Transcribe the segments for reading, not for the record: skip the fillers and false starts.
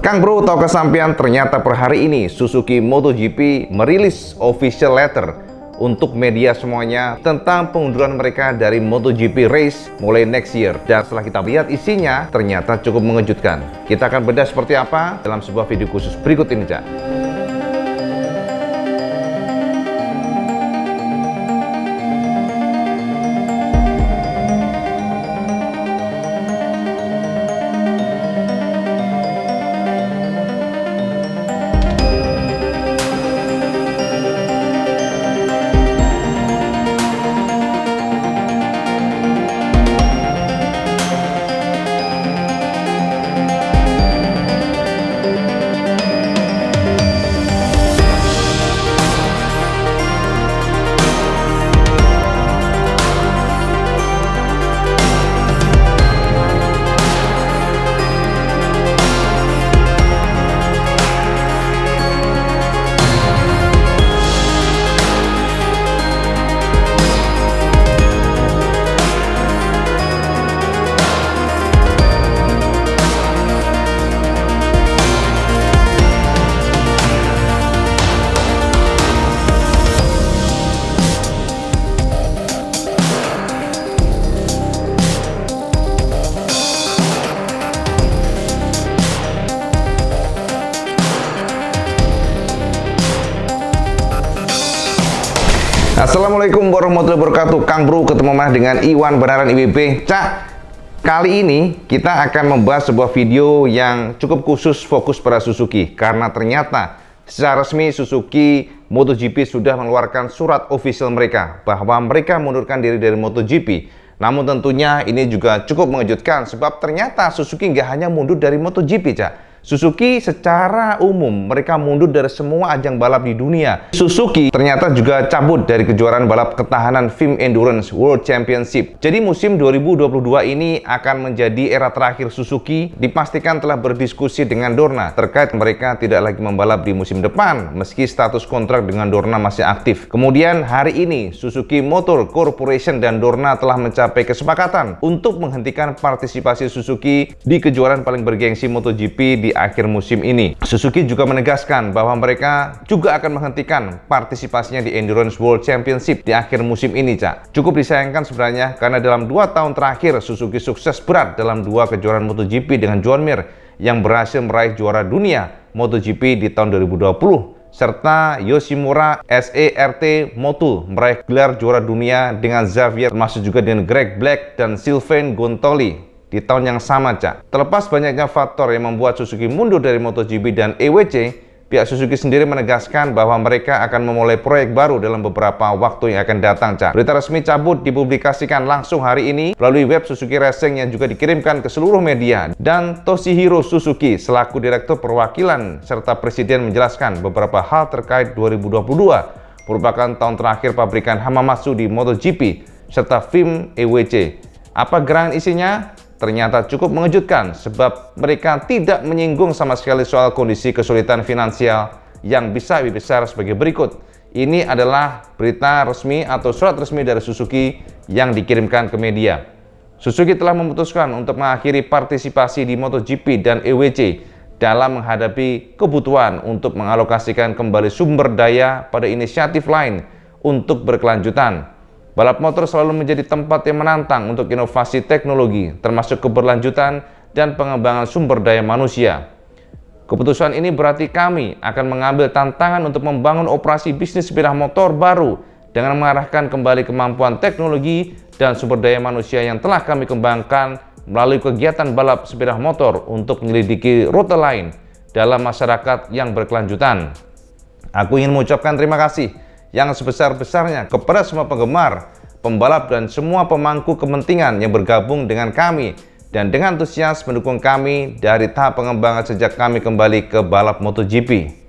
Kang Bro, tahu kesampian ternyata per hari ini Suzuki MotoGP merilis official letter untuk media semuanya tentang pengunduran mereka dari MotoGP race mulai next year. Dan setelah kita lihat isinya, ternyata cukup mengejutkan. Kita akan bedah seperti apa dalam sebuah video khusus berikut ini, Cak. Assalamualaikum warahmatullahi wabarakatuh. Kang Bro ketemu mas dengan Iwan Benaran IWB. Cak, kali ini kita akan membahas sebuah video yang cukup khusus fokus pada Suzuki. Karena ternyata secara resmi Suzuki MotoGP sudah mengeluarkan surat official mereka bahwa mereka mengundurkan diri dari MotoGP. Namun tentunya ini juga cukup mengejutkan sebab ternyata Suzuki nggak hanya mundur dari MotoGP, Cak. Suzuki secara umum mereka mundur dari semua ajang balap di dunia. Suzuki ternyata juga cabut dari kejuaraan balap ketahanan FIM Endurance World Championship. Jadi musim 2022 ini akan menjadi era terakhir Suzuki. Dipastikan telah berdiskusi dengan Dorna terkait mereka tidak lagi membalap di musim depan meski status kontrak dengan Dorna masih aktif. Kemudian hari ini Suzuki Motor Corporation dan Dorna telah mencapai kesepakatan untuk menghentikan partisipasi Suzuki di kejuaraan paling bergengsi MotoGP di akhir musim ini. Suzuki juga menegaskan bahwa mereka juga akan menghentikan partisipasinya di Endurance World Championship di akhir musim ini, Cak. Cukup disayangkan sebenarnya karena dalam 2 tahun terakhir Suzuki sukses berat dalam 2 kejuaraan MotoGP dengan Joan Mir yang berhasil meraih juara dunia MotoGP di tahun 2020 serta Yoshimura SERT Motul meraih gelar juara dunia dengan Xavier, termasuk juga dengan Greg Black dan Sylvain Guantoli di tahun yang sama, Cak. Terlepas banyaknya faktor yang membuat Suzuki mundur dari MotoGP dan EWC, pihak Suzuki sendiri menegaskan bahwa mereka akan memulai proyek baru dalam beberapa waktu yang akan datang, Cak. Berita resmi cabut dipublikasikan langsung hari ini melalui web Suzuki Racing yang juga dikirimkan ke seluruh media. Dan Toshihiro Suzuki selaku Direktur Perwakilan serta Presiden menjelaskan beberapa hal terkait 2022 merupakan tahun terakhir pabrikan Hamamatsu di MotoGP serta FIM EWC. Apa gerangan isinya? Ternyata cukup mengejutkan sebab mereka tidak menyinggung sama sekali soal kondisi kesulitan finansial yang bisa lebih besar sebagai berikut. Ini adalah berita resmi atau surat resmi dari Suzuki yang dikirimkan ke media. Suzuki telah memutuskan untuk mengakhiri partisipasi di MotoGP dan EWC dalam menghadapi kebutuhan untuk mengalokasikan kembali sumber daya pada inisiatif lain untuk berkelanjutan. Balap motor selalu menjadi tempat yang menantang untuk inovasi teknologi, termasuk keberlanjutan dan pengembangan sumber daya manusia. Keputusan ini berarti kami akan mengambil tantangan untuk membangun operasi bisnis sepeda motor baru dengan mengarahkan kembali kemampuan teknologi dan sumber daya manusia yang telah kami kembangkan melalui kegiatan balap sepeda motor untuk menyelidiki rute lain dalam masyarakat yang berkelanjutan. Aku ingin mengucapkan terima kasih yang sebesar-besarnya kepada semua penggemar, pembalap dan semua pemangku kepentingan yang bergabung dengan kami dan dengan antusias mendukung kami dari tahap pengembangan sejak kami kembali ke balap MotoGP.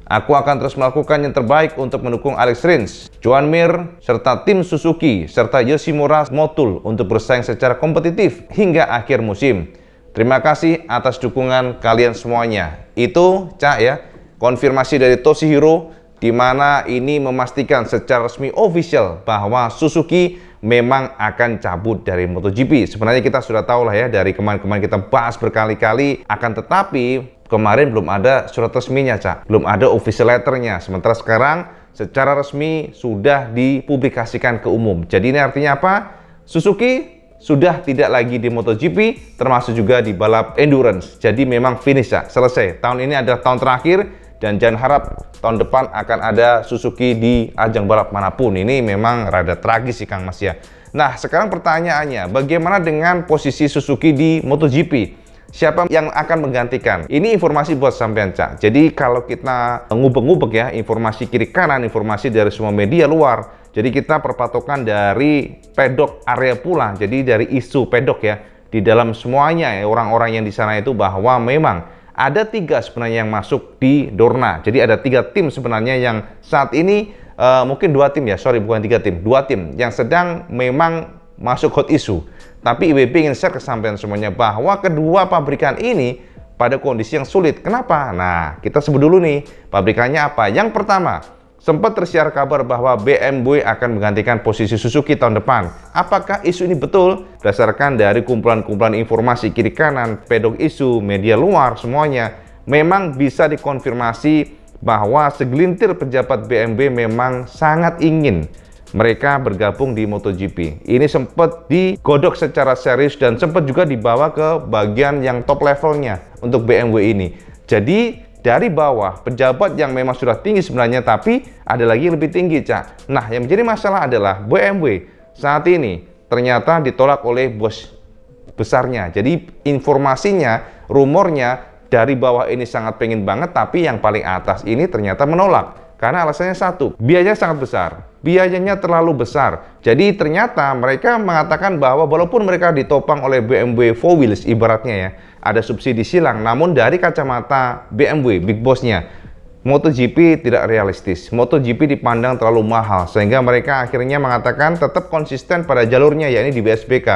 Aku akan terus melakukan yang terbaik untuk mendukung Alex Rins, Joan Mir, serta tim Suzuki, serta Yoshimura Motul untuk bersaing secara kompetitif hingga akhir musim. Terima kasih atas dukungan kalian semuanya. Itu, Cak ya, konfirmasi dari Toshihiro di mana ini memastikan secara resmi official bahwa Suzuki memang akan cabut dari MotoGP. Sebenarnya kita sudah tahu lah ya, dari kemarin-kemarin kita bahas berkali-kali, akan tetapi kemarin belum ada surat resminya, Cak. Belum ada official letternya. Sementara sekarang secara resmi sudah dipublikasikan ke umum. Jadi ini artinya apa? Suzuki sudah tidak lagi di MotoGP, termasuk juga di balap endurance. Jadi memang finish, Cak. Selesai. Tahun ini adalah tahun terakhir, dan jangan harap tahun depan akan ada Suzuki di ajang balap manapun. Ini memang rada tragis sih Kang Mas ya. Nah, sekarang pertanyaannya, bagaimana dengan posisi Suzuki di MotoGP? Siapa yang akan menggantikan? Ini informasi buat sampean, Cak. Jadi kalau kita ngubek-ngubek ya, informasi kiri kanan, informasi dari semua media luar. Jadi kita perpatokan dari pedok area pula. Jadi dari isu pedok ya. Di dalam semuanya ya, orang-orang yang di sana itu bahwa memang ada 3 sebenarnya yang masuk di Dorna. Jadi ada 3 tim sebenarnya yang saat ini, mungkin 2 tim ya, sorry bukan 3 tim, 2 tim yang sedang memang masuk hot issue. Tapi IWB ingin share ke sampean semuanya bahwa kedua pabrikan ini pada kondisi yang sulit. Kenapa? Nah, kita sebut dulu nih, pabrikannya apa? Yang pertama, sempat tersiar kabar bahwa BMW akan menggantikan posisi Suzuki tahun depan. Apakah isu ini betul? Berdasarkan dari kumpulan-kumpulan informasi kiri kanan, pedok isu, media luar, semuanya, memang bisa dikonfirmasi bahwa segelintir pejabat BMW memang sangat ingin mereka bergabung di MotoGP. Ini sempat digodok secara serius dan sempat juga dibawa ke bagian yang top levelnya untuk BMW ini. Jadi dari bawah, pejabat yang memang sudah tinggi sebenarnya, tapi ada lagi yang lebih tinggi, Cak. Nah, yang menjadi masalah adalah BMW saat ini ternyata ditolak oleh bos besarnya. Jadi informasinya, rumornya dari bawah ini sangat pengen banget, tapi yang paling atas ini ternyata menolak. Karena alasannya satu, biayanya sangat besar. Biayanya terlalu besar. Jadi ternyata mereka mengatakan bahwa walaupun mereka ditopang oleh BMW 4 Wheels ibaratnya ya, ada subsidi silang, namun dari kacamata BMW, big boss-nya, MotoGP tidak realistis. MotoGP dipandang terlalu mahal, sehingga mereka akhirnya mengatakan tetap konsisten pada jalurnya, yakni di WSBK.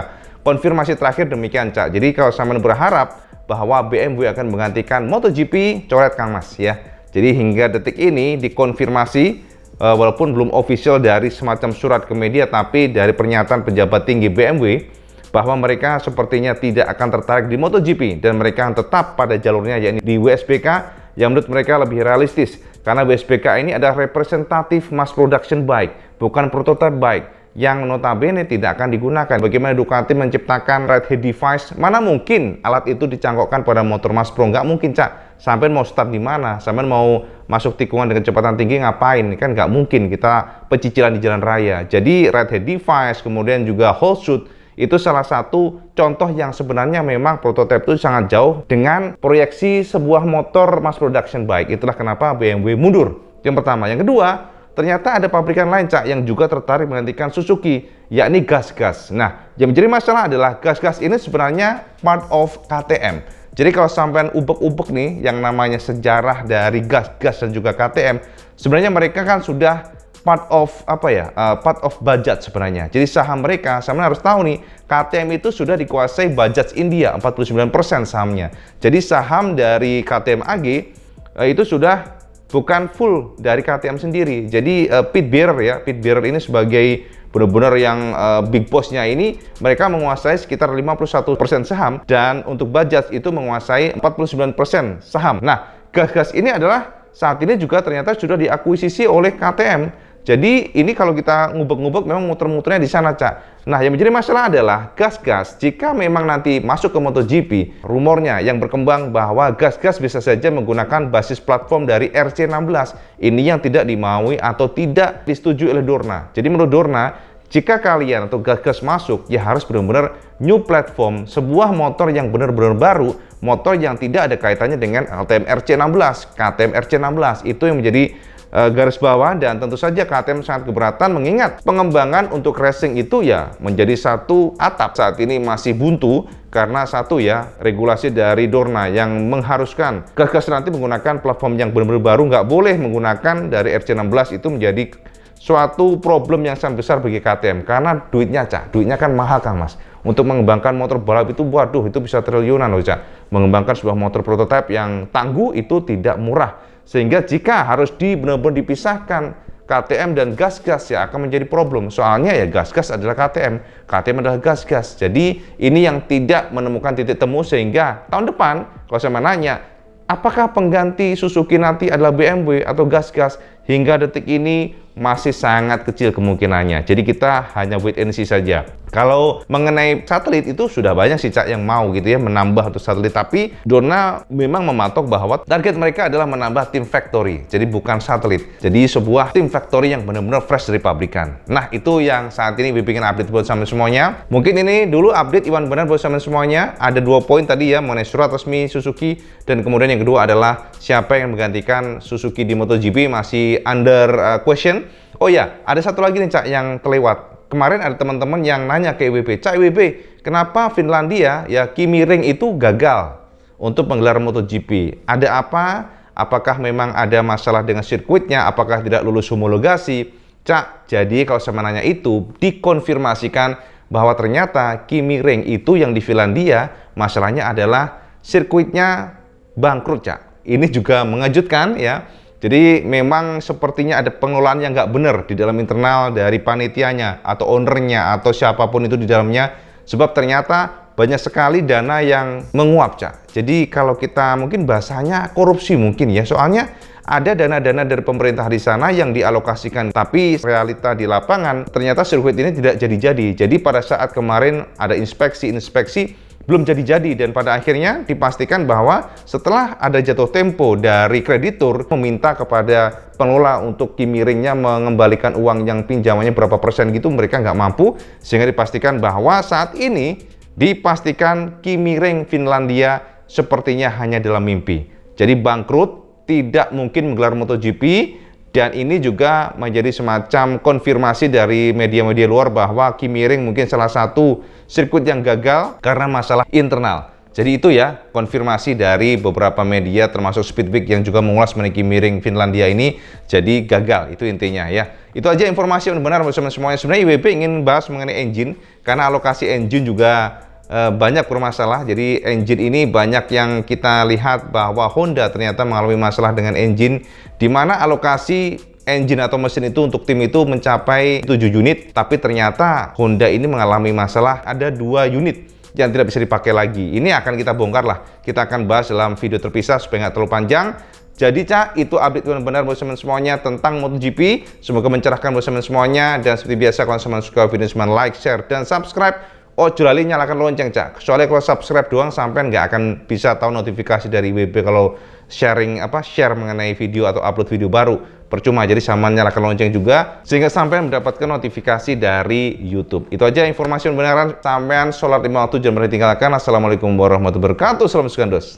Konfirmasi terakhir demikian, Cak. Jadi kalau sampean berharap bahwa BMW akan menggantikan MotoGP, coret Kang Mas ya. Jadi hingga detik ini dikonfirmasi, walaupun belum official dari semacam surat ke media, tapi dari pernyataan pejabat tinggi BMW bahwa mereka sepertinya tidak akan tertarik di MotoGP dan mereka akan tetap pada jalurnya, yakni di WSBK, yang menurut mereka lebih realistis karena WSBK ini adalah representatif mass production bike, bukan prototype bike yang notabene tidak akan digunakan. Bagaimana Ducati menciptakan ride head device? Mana mungkin alat itu dicangkokkan pada motor mass pro? Nggak mungkin, Cak. Sampai mau start di mana? Sampai mau masuk tikungan dengan kecepatan tinggi ngapain? Kan nggak mungkin kita pecicilan di jalan raya. Jadi ride head device, kemudian juga whole shoot, itu salah satu contoh yang sebenarnya memang prototipe itu sangat jauh dengan proyeksi sebuah motor mass production bike. Itulah kenapa BMW mundur. Yang pertama. Yang kedua, ternyata ada pabrikan lain, Cak, yang juga tertarik menggantikan Suzuki, yakni GasGas. Nah, yang menjadi masalah adalah GasGas ini sebenarnya part of KTM. Jadi kalau sampean ubek-ubek nih, yang namanya sejarah dari GasGas dan juga KTM, sebenarnya mereka kan sudah part of part of Bajaj sebenarnya. Jadi saham mereka, sampean harus tahu nih, KTM itu sudah dikuasai Bajaj India, 49% sahamnya. Jadi saham dari KTM AG itu sudah bukan full dari KTM sendiri. Jadi Pit Bearer ya, Pit Bearer ini sebagai benar-benar yang big boss-nya ini, mereka menguasai sekitar 51% saham, dan untuk Bajaj itu menguasai 49% saham. Nah, GasGas ini adalah saat ini juga ternyata sudah diakuisisi oleh KTM. Jadi ini kalau kita ngubek-ngubek memang muter-muternya di sana, Cak. Nah, yang menjadi masalah adalah GasGas jika memang nanti masuk ke MotoGP, rumornya yang berkembang bahwa GasGas bisa saja menggunakan basis platform dari RC16. Ini yang tidak dimaui atau tidak disetujui oleh Dorna. Jadi menurut Dorna, jika kalian atau GasGas masuk, ya harus benar-benar new platform, sebuah motor yang benar-benar baru, motor yang tidak ada kaitannya dengan LTM RC16, KTM RC16. Itu yang menjadi garis bawah, dan tentu saja KTM sangat keberatan mengingat pengembangan untuk racing itu ya menjadi satu atap saat ini masih buntu karena satu ya regulasi dari Dorna yang mengharuskan GasGas nanti menggunakan platform yang benar-benar baru, nggak boleh menggunakan dari RC16. Itu menjadi suatu problem yang sangat besar bagi KTM karena duitnya, Cak, duitnya kan mahal, Kang Mas. Untuk mengembangkan motor balap itu, waduh, itu bisa triliunan loh, Cak. Mengembangkan sebuah motor prototipe yang tangguh itu tidak murah. Sehingga jika harus benar-benar dipisahkan KTM dan gas-gas ya akan menjadi problem. Soalnya ya gas-gas adalah KTM, KTM adalah gas-gas. Jadi ini yang tidak menemukan titik temu sehingga tahun depan kalau saya menanya, apakah pengganti Suzuki nanti adalah BMW atau gas-gas? Hingga detik ini masih sangat kecil kemungkinannya. Jadi kita hanya wait and see saja. Kalau mengenai satelit itu sudah banyak sih Cak yang mau gitu ya menambah untuk satelit. Tapi Dorna memang mematok bahwa target mereka adalah menambah tim factory. Jadi bukan satelit. Jadi sebuah tim factory yang benar-benar fresh dari pabrikan. Nah itu yang saat ini bikin update buat sama semuanya. Mungkin ini dulu update Iwan benar buat sama semuanya. Ada 2 poin tadi ya mengenai surat resmi Suzuki. Dan kemudian yang kedua adalah siapa yang menggantikan Suzuki di MotoGP masih under question. Oh ya, ada satu lagi nih Cak yang terlewat. Kemarin ada teman-teman yang nanya ke IWB, Cak IWB, kenapa Finlandia ya Kimi Ring itu gagal untuk menggelar MotoGP? Ada apa? Apakah memang ada masalah dengan sirkuitnya? Apakah tidak lulus homologasi? Cak, jadi kalau saya menanya itu dikonfirmasikan bahwa ternyata Kimi Ring itu yang di Finlandia masalahnya adalah sirkuitnya bangkrut Cak. Ini juga mengejutkan ya. Jadi memang sepertinya ada pengelolaan yang nggak benar di dalam internal dari panitianya atau ownernya atau siapapun itu di dalamnya. Sebab ternyata banyak sekali dana yang menguap Cak. Jadi kalau kita mungkin bahasanya korupsi mungkin ya. Soalnya ada dana-dana dari pemerintah di sana yang dialokasikan. Tapi realita di lapangan ternyata sirkuit ini tidak jadi-jadi. Jadi pada saat kemarin ada inspeksi belum jadi-jadi dan pada akhirnya dipastikan bahwa setelah ada jatuh tempo dari kreditur meminta kepada pengelola untuk Kimi Ring-nya mengembalikan uang yang pinjamannya berapa persen gitu, mereka nggak mampu sehingga dipastikan bahwa saat ini dipastikan Kimi Ring Finlandia sepertinya hanya dalam mimpi. Jadi bangkrut, tidak mungkin menggelar MotoGP. Dan ini juga menjadi semacam konfirmasi dari media-media luar bahwa Kimi Ring mungkin salah satu sirkuit yang gagal karena masalah internal. Jadi itu ya konfirmasi dari beberapa media termasuk Speedweek yang juga mengulas mengenai Kimi Ring Finlandia ini jadi gagal. Itu intinya ya. Itu aja informasi yang benar bersama semuanya. Sebenarnya IWB ingin bahas mengenai engine karena alokasi engine juga banyak bermasalah. Jadi engine ini banyak yang kita lihat bahwa Honda ternyata mengalami masalah dengan engine, di mana alokasi engine atau mesin itu untuk tim itu mencapai 7 unit, tapi ternyata Honda ini mengalami masalah ada 2 unit yang tidak bisa dipakai lagi. Ini akan kita bongkar lah, kita akan bahas dalam video terpisah supaya nggak terlalu panjang. Jadi Cak, itu update benar-benar buat teman semuanya tentang MotoGP. Semoga mencerahkan buat teman semuanya, dan seperti biasa kalau teman suka video teman like, share, dan subscribe. Oh, jurali nyalakan lonceng Cak. Soalnya kalau subscribe doang sampai nggak akan bisa tahu notifikasi dari WB kalau share mengenai video atau upload video baru. Percuma, jadi sama nyalakan lonceng juga sehingga sampai mendapatkan notifikasi dari YouTube. Itu aja informasi yang beneran. Sampean sholat 5 waktu jangan berhenti tinggalkan. Assalamualaikum warahmatullahi wabarakatuh. Salam segandos.